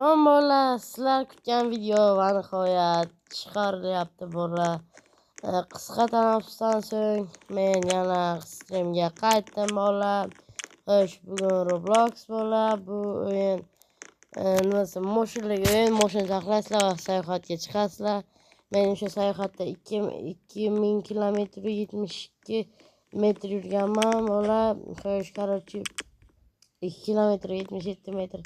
Bola, sizlar kutgan video va nihoyat chiqarilyapti bola. Qisqa tanaffusdan so'ng men yana streamga qaytdim bola. Xo'sh, bugun Roblox bola. Bu o'yin nimasi? Mo'shinli o'yin. Mo'shin saqlaysizlar va sayohatga chiqasizlar. Men o'sha sayohatda 2000 kilometr 72 metr yurganman bola. Xo'sh, короче 2 kilometr 77 metr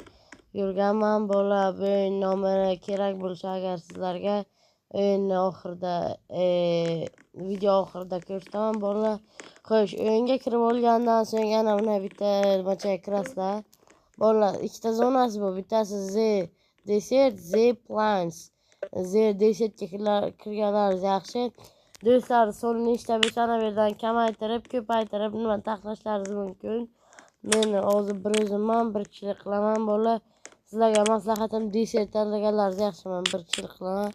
yurganman bola. Bu o'yin nomini kerak bo'lsa agar sizlarga o'yinni oxirida video oxirida ko'rsataman bola. Xo'sh, o'yinga kirib olgandan so'ng ana buni bitta nimachaga kirasizlar bola. Ikkita zonasi bor. Bittasi Z Desert, Z Plains. Z Desertga kirganlaringiz yaxshi. Do'stlar, sonini ishlab o'shani yerdan kamaytirib, ko'paytirib nima taxlashlaringiz mumkin. Men hozir bir o'zimman, bir kishilik qilaman bola. Sizlarga maslahatim Desert tanlaganlaringiz yaxshi. Men bir kishilik qilaman.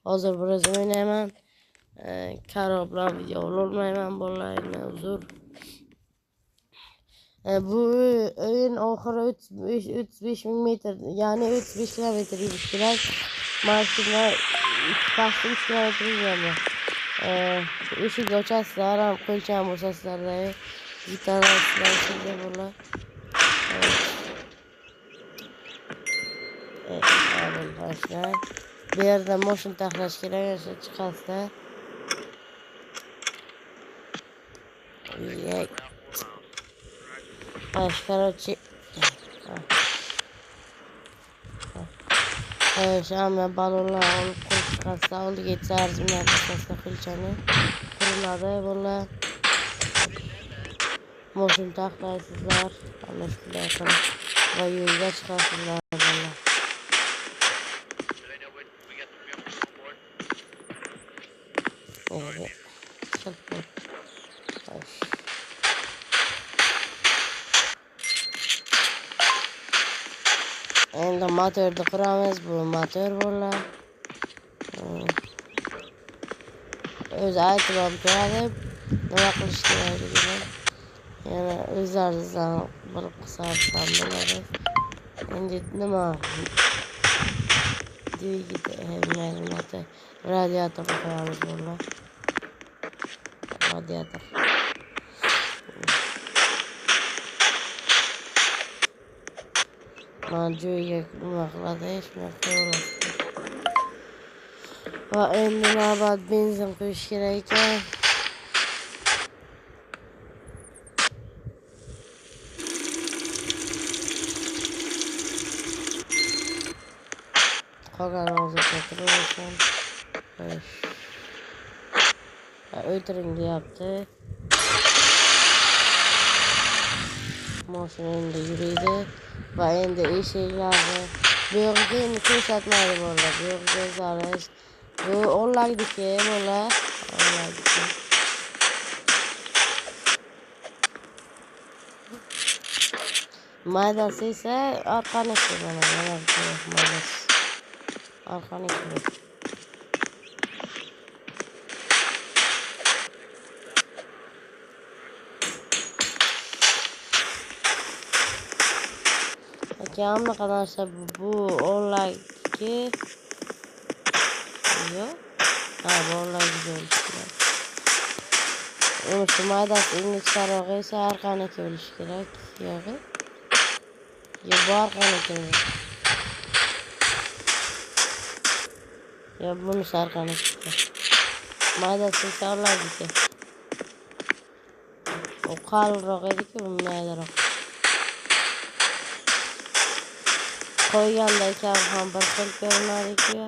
Hozir bir o'zim o'ynayman. Karo bilan video olmayman bola, uzr. Bu o'yin oxiri 35 ming metr, ya'ni 35 kilometr yurish kerak. Mashina pastda 3 kilometr yurgan. Eshik ochasizlar, ham qo'lcham bo'lsa sizlarda gitara sizlar bola. Bu yerda motion taxlash kerak, o'sha chiqasizlar. Короче, hamma balonlar olib qo'yib chiqasizlar. Oldiga yetsangiz ular asosida qilchani quriladi bola. Motion taxlaysizlar, ana shunday qilib va yo'lga chiqasizlar bola. Endi motorni quramiz. Bu motor bola. O'zi aytib turadi nima qilish kerakligini. Yana o'zlaringizdan bilib qilsangiz ham bo'ladi. Endi nima dvigatel, radiator qo'yamiz bola. Radiator. Man joyiga nima qiladi, shuni qo'yamiz. Va endi navbat benzin qo'yish kerak ekan. Qolgan hozircha turibman. O'tiring deyapti. Mashina endi yuradi va endi eshiklarni bu yerga endi ko'rsatmaydi bola. Bu yerga ko'rsatish bu onlaydiki bola. Maydasi esa orqaniki mana maydasi. Orqaniki. Hamma qarasa bu onlaynki. Yo'q. Bu onlaynki bo'lishi kerak. Shu maydasi ingichkaroq esa orqaniki bo'lishi kerak. Yo'q. Bu orqaniki. Bunu sarqaniki. Maydasi esa onlaynki. O qalinroq edi-ku, bundayiroq. Qo'yganda ekan ham bir xil ko'rinadi-ku.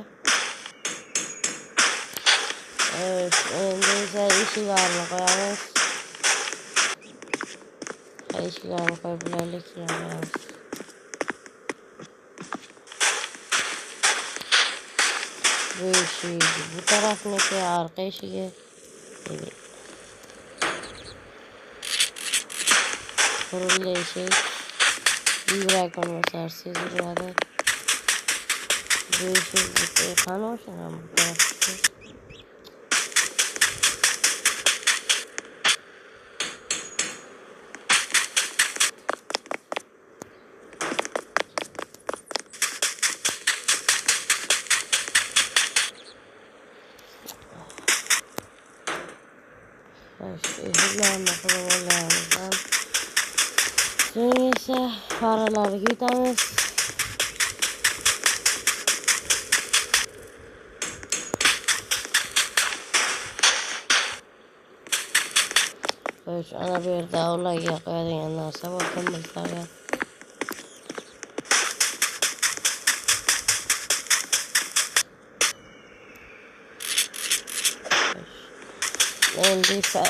Endi esa eshiklarni qo'yamiz. Eshiklarni qo'yib bilaylik. Bu eshik, bu tarafniki orqa eshigi. Qurilma eshik. Yurak olmasa seziladi. Bu eshik qani o'sha ham bu tarafda. Hizlarni qilib olganimizdan so'ng esa paralarga yutamiz. Ana bu yerda ularga qo'yadigan narsa bor, qimmatlarga. Endi esa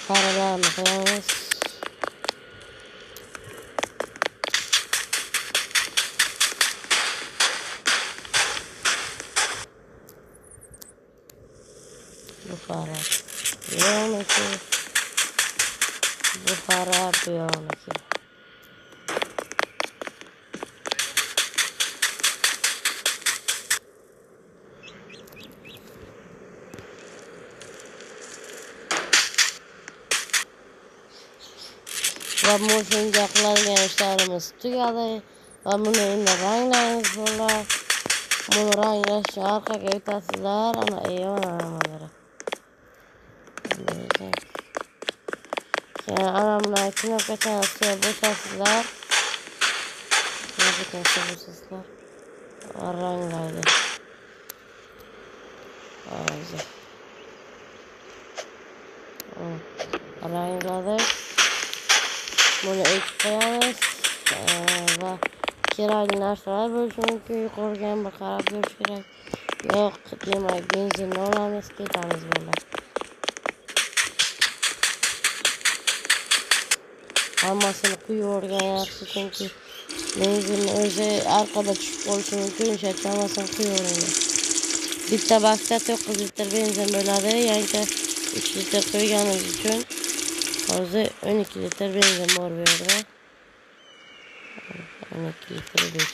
paralarni qo'yamiz. Bu para buyoniki, bu para buyoniki. Va shunga qiladigan ishlarimiz tugadi. Va buni endi ranglaymiz bo'ladi. Buni ranglashni orqaga o'tasizlar. Ana nimalari. Keyin ana buni knopkachani bosasizlar. Ranglaydi. Rangladi. Buni ekib qo'yamiz va kerakli narsalar bo'lishi mumkin. Yuqoriga ham bir qarab ko'rish kerak. Yo'q, demak benzinni olamiz, ketamiz bo'ladi. Hammasini quyib yuborgan yaxshi, chunki benzinni o'zi orqada tushib qolishi mumkin. O'sha hammasini quyib yuboring. Bitta bakda 9 litr benzin bo'ladi. Yangi 3 litr qo'yganimiz uchun hozir 12 litr benzin bor bu yerda. 12 litr 5.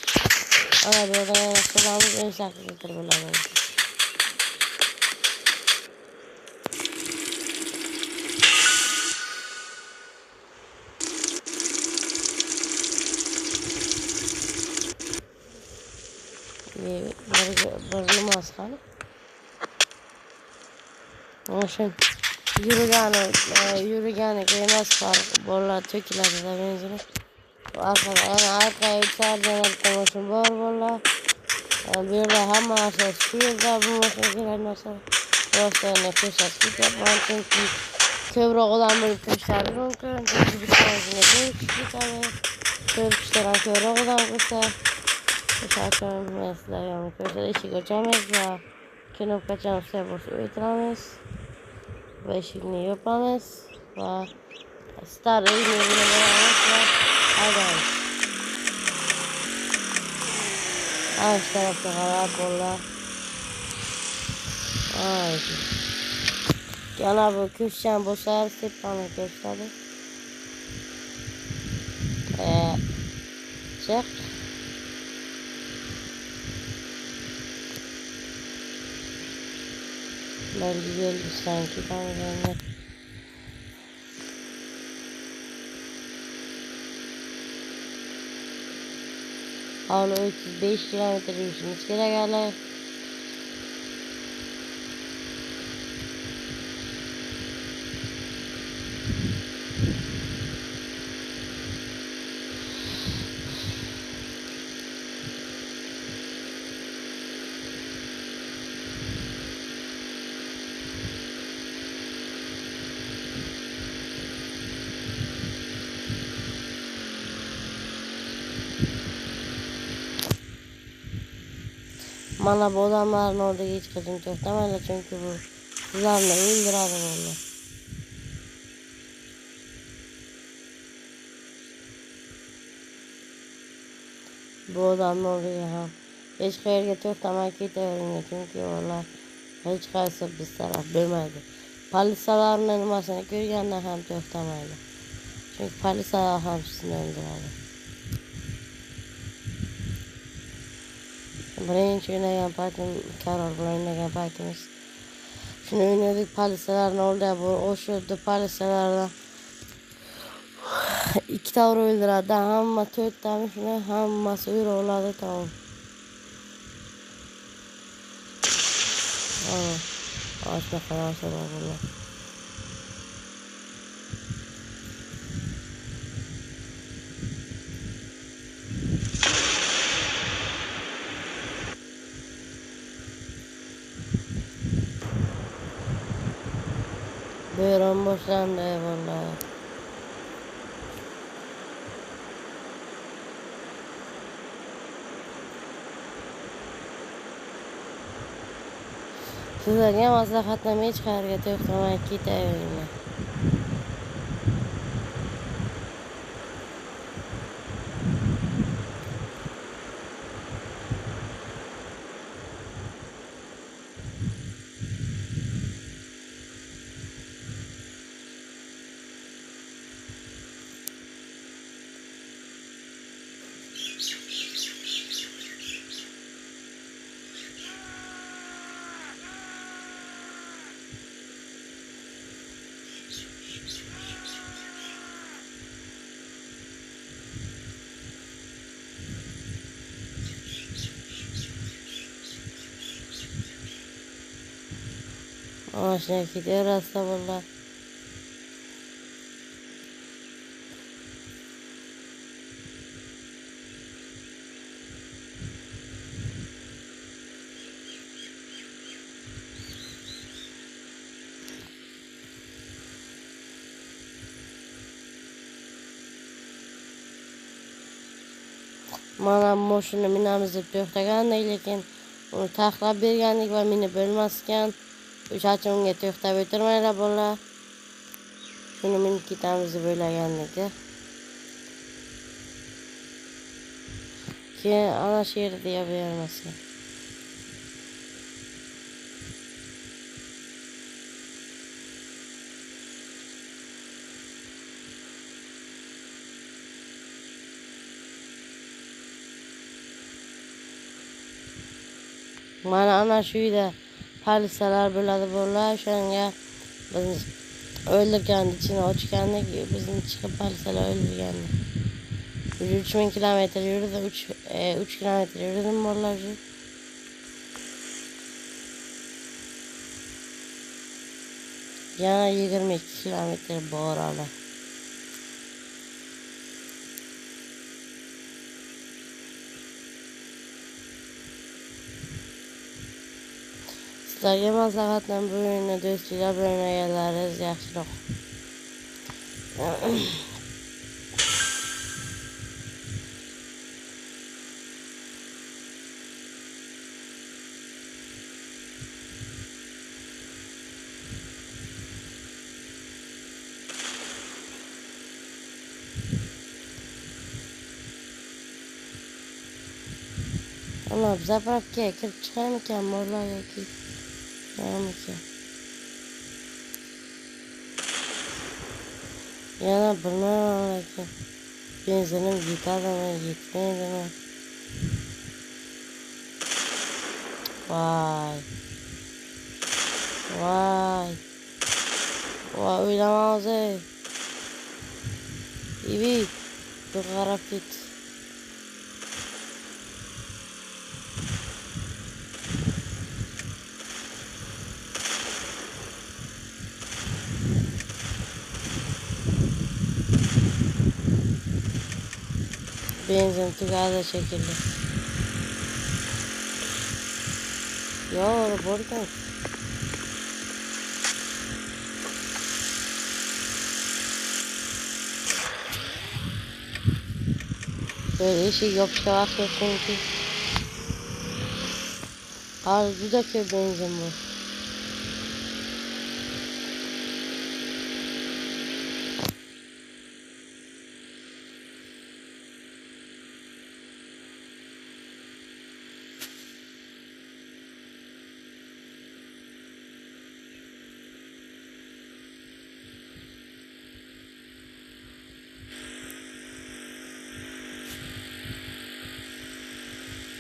Ana bu yerda yana qilamiz 18 litr bo'ladi. Bir nimasi qani? Mashina yurganiga emas, farq bolalar to'kiladi benzin. Arqaga charjlanadigan mashina bor bolalar. Bu yerda hamma narsa shu yerda, bu mashinaga kerak narsa. Rostini ko'rsatib ketaman, chunki ko'proq odam bo'lib ko'rsatish mumkin. Chunki bir soatga ketadi. 4 kishidan ko'proq odam bo'lsa, o'sha uchun men sizlarga ko'rsatib eshik ochamiz va knopkachani ushlab o'tiramiz. Va eshikni yopamiz va startni bo'lamiz va haydaymiz. Shu tarafga qarab bo'lar. Yana bu ko'chdan bosar, tepani ko'rsatadi. Chiq. Belki geldi sanki bana. Hala 35 kilometre yürüyüşümüz gerekli. Mana bu odamların orada hiç kızım to'xtamaydi, çünkü bu sizlarni o'ldiradi bunlar. Bu odamni oraya ham hech qayerga to'xtamay ketaveringlar, chunki ular hech qaysi biz taraf bo'lmaydi. Politsiyalarning nimasini ko'rganda ham to'xtamaydi. Chunki politsiyalar ham sizni o'ldiradi. Birinchi o'ynagan paytim, Karol bilan o'ynagan paytimiz shuni o'ynadik, politsiyalarni oldida o'sha politsiyalardan 2 ta o'ldiradi, hamma 4 tami shuni hammasi o'ldiradi, tamom. Shunaqa narsalar bo'ladi. boshlandi valla. Sizlarga maslahatim hech qayerga to'xtamay ketaveringlar. Mashina ketaverasizda valla. Mana mashina minamiz deb to'xtagandik, lekin uni taxlab bergandik va minib bo'lmasgan. O'sha uchun unga to'xtab o'tirmanglar bolalar. Shuni minib ketamiz deb o'ylagandik-da. Keyin ana shu yerda yo'q. Mana ana shu uyda politsiyalar bo'ladi bolalar. O'shanga bizni o'ldirganda ichini ochgandik, bizni chiqib politsiyalar o'ldirgandi. 3000 kilometr yurdi, 3 kilometr yurdim bolalar. Yana 22 kilometr bor hali. Sizlarga maslahatim bu o'yinni do'stlar bilan o'ynaganlaringiz yaxshiroq. Ama zapravkaga kirib chiqaymikan bolalar yoki yo'qmikan? Yana bilmayman lekin benzinim yetadimi, yetmaydimi? Voy. Voy. Voy, o'ylama o'zi. Ivi, bir qarab ket. Benzin tugadi shekilli. Yo'q, borgan. Böyle eshik yopishga vaqt yo'q chunki. Hali juda ko'p benzin bor.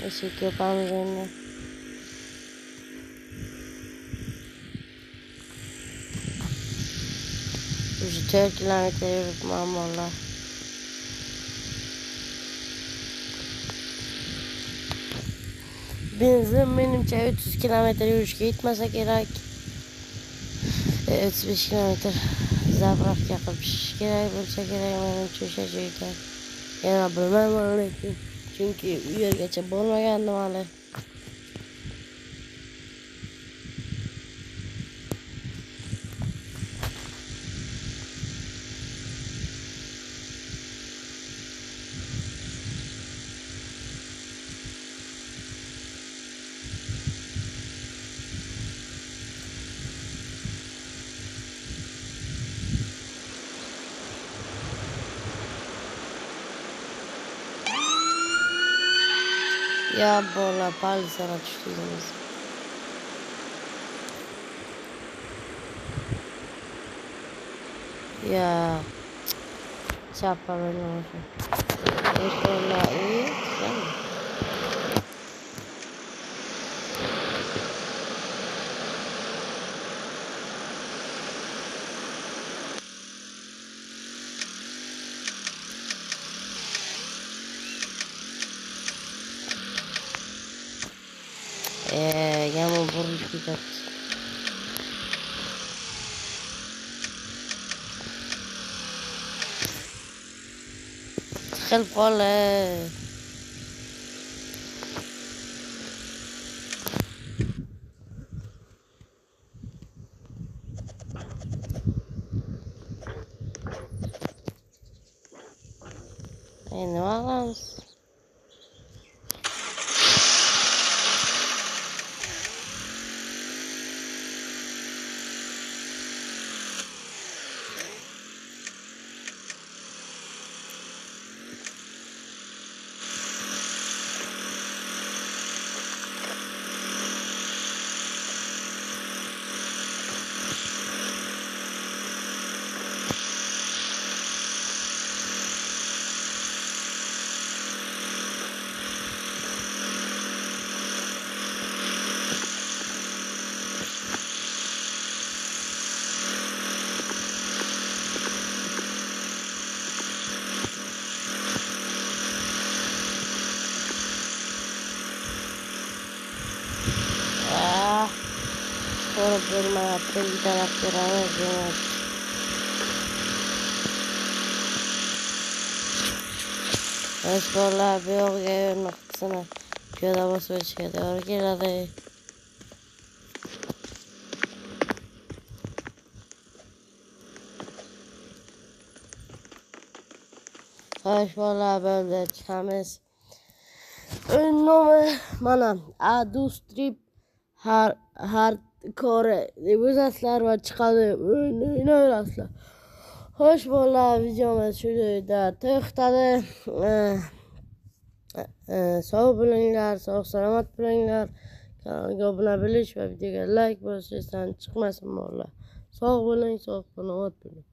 Eshik yopamiz endi. Уже 4 kilometr yuribman bolalar. Benzin menimcha 30 kilometr yurishga yetmasa kerak. 35 kilometr zapravka qilish kerak bo'lsa kerak menimcha o'sha joyda. Yana bilmayman lekin chunki u yergacha bormagandim hali. Ya bola palisana düştüydünüz. Ya çapa benim olsun. Hoş bola iyi. Güzel mi? Yağmur vuruş gider. Tıkıl bola. Ne var? Sonra bölme yaptım. Bir tarafları alacağım. Hoş bola bir o noktasına. Şöyle basıp çıkıyor. Gel hoş bola böyle çıkamız. Nome mana adu strip hardcore bu sesler var çıkadı. Ne asla. Hoş bola videomuz şurada to'xtadi. Sog' bo'linglar, sog' salomat bo'linglar. Kanalga obuna bo'lish va videoga like bosishdan chiqmasin bola. Sog' bo'ling, sog' salomat bo'ling.